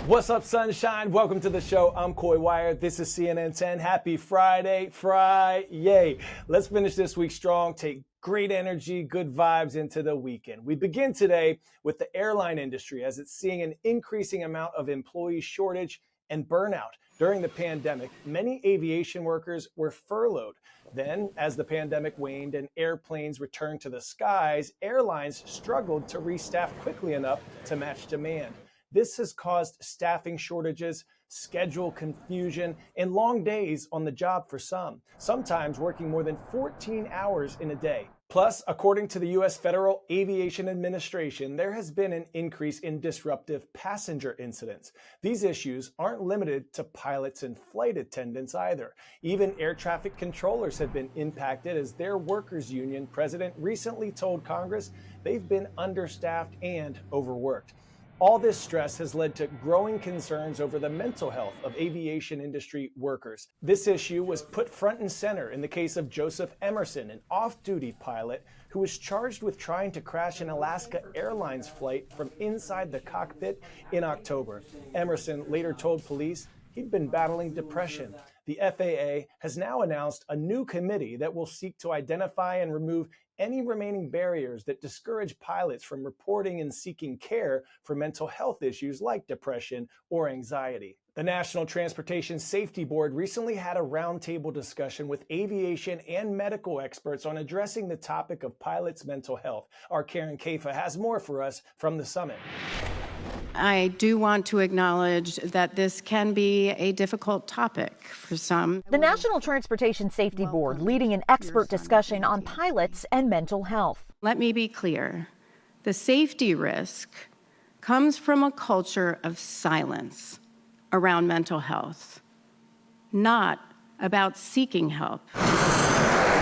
What's up, sunshine? Welcome to the show. I'm Coy Wire. This is CNN 10. Happy Friday. Yay. Let's finish this week strong. Take great energy, good vibes into the weekend. We begin today with the airline industry as it's seeing an increasing amount of employee shortage and burnout. During the pandemic, many aviation workers were furloughed. Then, as the pandemic waned and airplanes returned to the skies, airlines struggled to restaff quickly enough to match demand. This has caused staffing shortages, schedule confusion, and long days on the job for some, sometimes working more than 14 hours in a day. Plus, according to the US Federal Aviation Administration, there has been an increase in disruptive passenger incidents. These issues aren't limited to pilots and flight attendants either. Even air traffic controllers have been impacted as their workers' union president recently told Congress they've been understaffed and overworked. All this stress has led to growing concerns over the mental health of aviation industry workers. This issue was put front and center in the case of Joseph Emerson, an off-duty pilot who was charged with trying to crash an Alaska Airlines flight from inside the cockpit in October. Emerson later told police he'd been battling depression. The FAA has now announced a new committee that will seek to identify and remove any remaining barriers that discourage pilots from reporting and seeking care for mental health issues like depression or anxiety. The National Transportation Safety Board recently had a roundtable discussion with aviation and medical experts on addressing the topic of pilots' mental health. Our Karen Kafa has more for us from the summit. I do want to acknowledge that this can be a difficult topic for some. The National Transportation Safety Board leading an expert discussion on pilots and mental health. Let me be clear. The safety risk comes from a culture of silence around mental health, not about seeking help.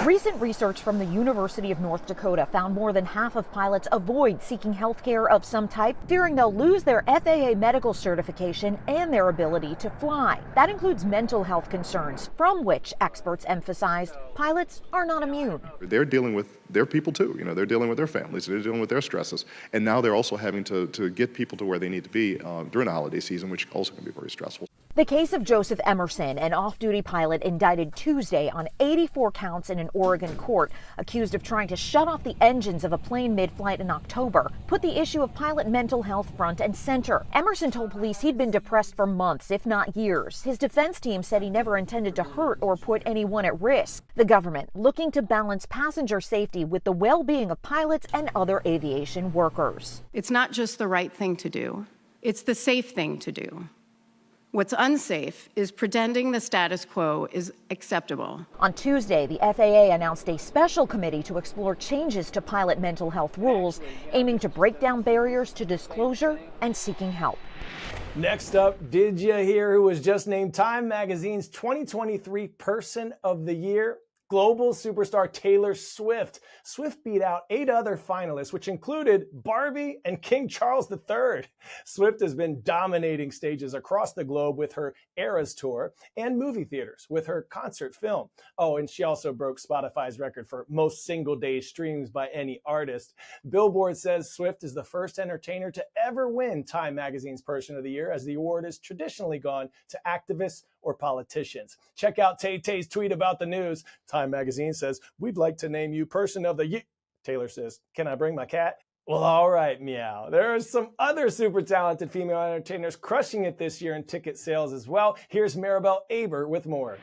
Recent research from the University of North Dakota found more than half of pilots avoid seeking health care of some type, fearing they'll lose their FAA medical certification and their ability to fly. That includes mental health concerns, from which experts emphasized pilots are not immune. They're dealing with their people too. They're dealing with their families, they're dealing with their stresses, and now they're also having to get people to where they need to be during the holiday season, which also can be very stressful. The case of Joseph Emerson, an off-duty pilot indicted Tuesday on 84 counts in an Oregon court, accused of trying to shut off the engines of a plane mid-flight in October, put the issue of pilot mental health front and center. Emerson told police he'd been depressed for months, if not years. His defense team said he never intended to hurt or put anyone at risk. The government looking to balance passenger safety with the well-being of pilots and other aviation workers. It's not just the right thing to do. It's the safe thing to do. What's unsafe is pretending the status quo is acceptable. On Tuesday, the FAA announced a special committee to explore changes to pilot mental health rules, aiming to break down barriers to disclosure and seeking help. Next up, did you hear who was just named Time Magazine's 2023 Person of the Year? Global superstar Taylor Swift. Swift beat out 8 other finalists, which included Barbie and King Charles III. Swift has been dominating stages across the globe with her Eras tour and movie theaters with her concert film. Oh, and she also broke Spotify's record for most single-day streams by any artist. Billboard says Swift is the first entertainer to ever win Time Magazine's Person of the Year, as the award has traditionally gone to activists or politicians. Check out Tay-Tay's tweet about the news. Time Magazine says, "We'd like to name you Person of the Year." Taylor says, "Can I bring my cat?" Well, all right, meow. There are some other super talented female entertainers crushing it this year in ticket sales as well. Here's Maribel Aber with more.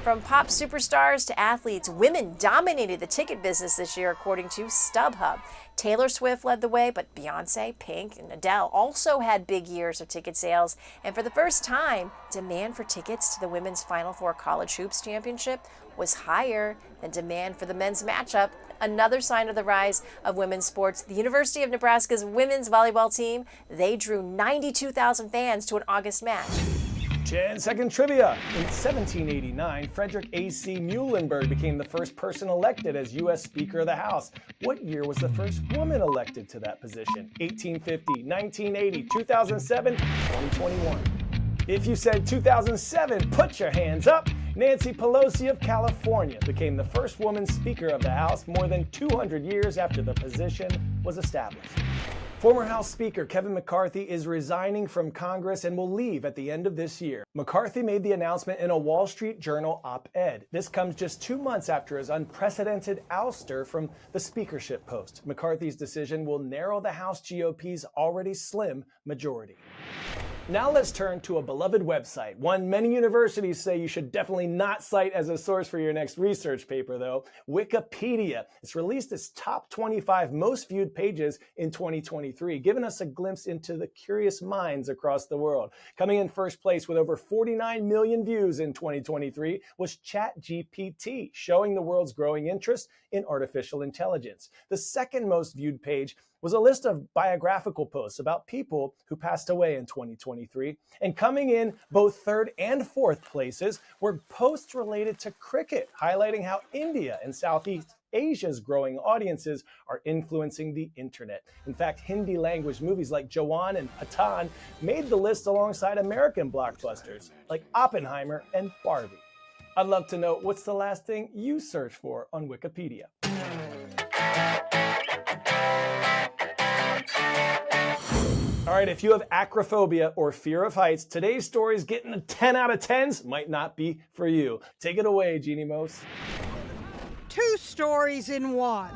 From pop superstars to athletes, women dominated the ticket business this year, according to StubHub. Taylor Swift led the way, but Beyonce, Pink, and Adele also had big years of ticket sales. And for the first time, demand for tickets to the women's Final Four College Hoops Championship was higher than demand for the men's matchup. Another sign of the rise of women's sports, the University of Nebraska's women's volleyball team, they drew 92,000 fans to an August match. 10-second trivia. In 1789, Frederick A.C. Muhlenberg became the first person elected as U.S. Speaker of the House. What year was the first woman elected to that position? 1850, 1980, 2007, 2021. If you said 2007, put your hands up. Nancy Pelosi of California became the first woman Speaker of the House more than 200 years after the position was established. Former House Speaker Kevin McCarthy is resigning from Congress and will leave at the end of this year. McCarthy made the announcement in a Wall Street Journal op-ed. This comes just 2 months after his unprecedented ouster from the speakership post. McCarthy's decision will narrow the House GOP's already slim majority. Now let's turn to a beloved website, one many universities say you should definitely not cite as a source for your next research paper, though, Wikipedia. It's released its top 25 most viewed pages in 2023, giving us a glimpse into the curious minds across the world. Coming in first place with over 49 million views in 2023 was ChatGPT, showing the world's growing interest in artificial intelligence. The second most viewed page was a list of biographical posts about people who passed away in 2023. And coming in both third and fourth places were posts related to cricket, highlighting how India and Southeast Asia's growing audiences are influencing the internet. In fact, Hindi language movies like Jawan and Pathan made the list alongside American blockbusters like Oppenheimer and Barbie. I'd love to know, what's the last thing you search for on Wikipedia? All right, if you have acrophobia or fear of heights, today's stories getting a 10 out of 10s might not be for you. Take it away, Jeanne Moos. 2 stories in one.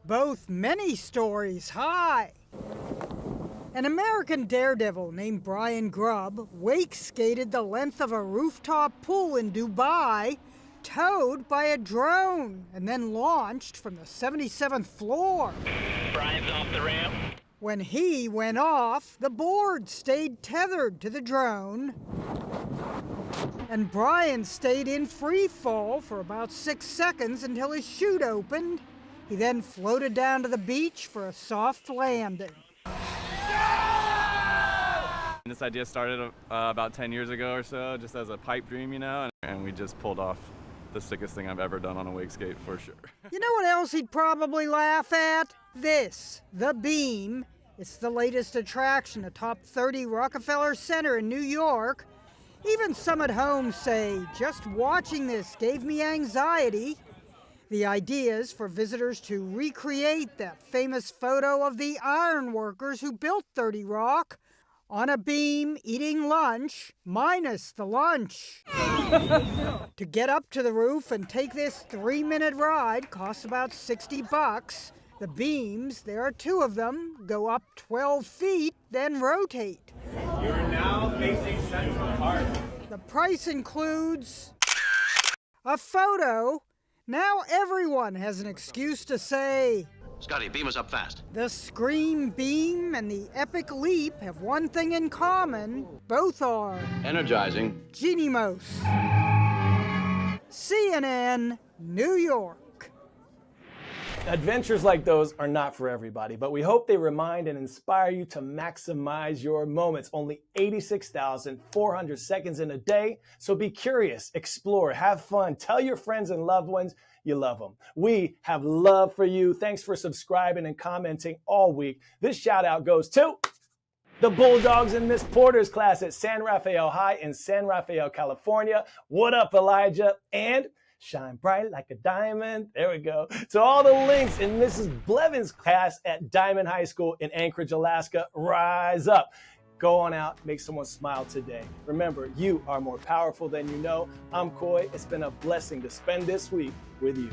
Both many stories high. An American daredevil named Brian Grubb wake skated the length of a rooftop pool in Dubai, towed by a drone, and then launched from the 77th floor. Brian's off the ramp. When he went off, the board stayed tethered to the drone, and Brian stayed in free fall for about 6 seconds until his chute opened. He then floated down to the beach for a soft landing. This idea started about 10 years ago or so, just as a pipe dream, and we just pulled off the sickest thing I've ever done on a wake skate, for sure. You know what else he'd probably laugh at? This, the beam. It's the latest attraction atop 30 Rockefeller Center in New York. Even some at home say, just watching this gave me anxiety. The idea is for visitors to recreate that famous photo of the iron workers who built 30 Rock on a beam eating lunch, minus the lunch. To get up to the roof and take this 3-minute ride costs about $60. The beams, there are 2 of them, go up 12 feet, then rotate. You are now facing Central Park. The price includes a photo. Now everyone has an excuse to say, Scotty, beam us up fast. the Scream Beam and the Epic Leap have one thing in common. Both are Energizing. Jeanne Moos. CNN, New York. Adventures like those are not for everybody, but we hope they remind and inspire you to maximize your moments. Only 86,400 seconds in a day, so be curious, explore, have fun, tell your friends and loved ones you love them. We have love for you. Thanks for subscribing and commenting all week. This shout out goes to the Bulldogs in Miss Porter's class at San Rafael High in San Rafael, California. What up, Elijah? And shine bright like a diamond. There we go. To all the links in Mrs. Blevins' class at Diamond High School in Anchorage, Alaska. Rise up. Go on out, make someone smile today. Remember, you are more powerful than you know. I'm Coy. It's been a blessing to spend this week with you.